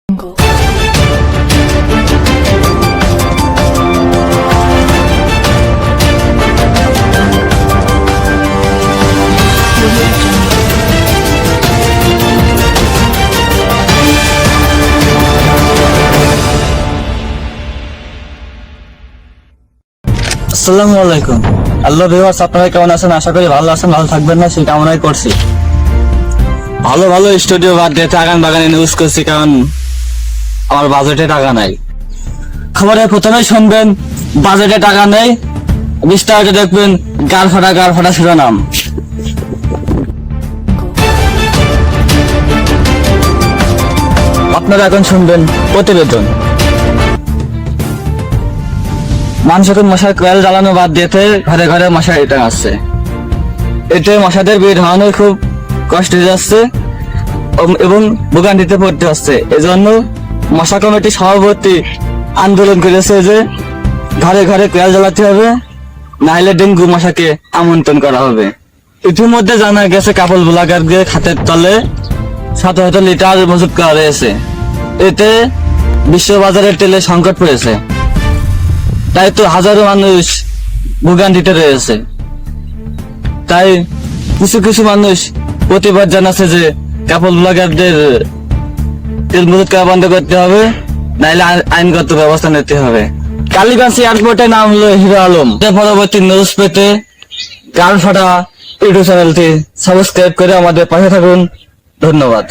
আসসালামু আলাইকুম। আল্লাহ ভিউয়ার্স, আপনারা কেমন আছেন? আশা করি ভালো আছেন, ভালো থাকবেন না সেই কামনাই করছি। ভালো ভালো স্টুডিও বাদ দিয়ে টাকান বাগানে ইউজ করছি, কারণ আমার বাজেটে টাকা নাই। খবরে প্রথমে শুনবেন বাজেটে টাকা নেই, বিস্তারিত দেখবেন গার ফাটা শিরোনাম। আপনারা এখন শুনবেন প্রতিবেদন। মানুষ এখন মশার কয়েল জ্বালানো বাদ দিয়েতে ঘরে ঘরে মশা এটা আসছে। এতে মশাদের বের হওয়ানো খুব কষ্ট হয়ে যাচ্ছে এবং ভোগান্তিতে পড়তে হচ্ছে। এজন্য মশা কমিটির সভাপতি আন্দোলন করেছে যে ঘরে ঘরে কয়েল জ্বালাতে হবে, নাহলে ডেঙ্গু মশাকে আমন্ত্রণ করা হবে। ইতিমধ্যে জানা গেছে কাপড় ব্লগারদের খাতের তলে শত শত লিটার মজুত করা রয়েছে। এতে বিশ্ববাজারে তেলের সংকট পড়েছে, তাই তো হাজারো মানুষ ভোগান্তিতে রয়েছে। তাই কিছু কিছু মানুষ প্রতিবাদ জানাচ্ছে যে কাপড় ব্লগারদের তেল মজুত করা বন্ধ করতে হবে, নাহলে আইনগত ব্যবস্থা নিতে হবে। কালীগঞ্জ এয়ারপোর্টে নামলো হিরো আলম। পরবর্তী নিউজ পেতে গান ফাটা ইউটিউব চ্যানেলটি সাবস্ক্রাইব করে আমাদের পাশে থাকুন। ধন্যবাদ।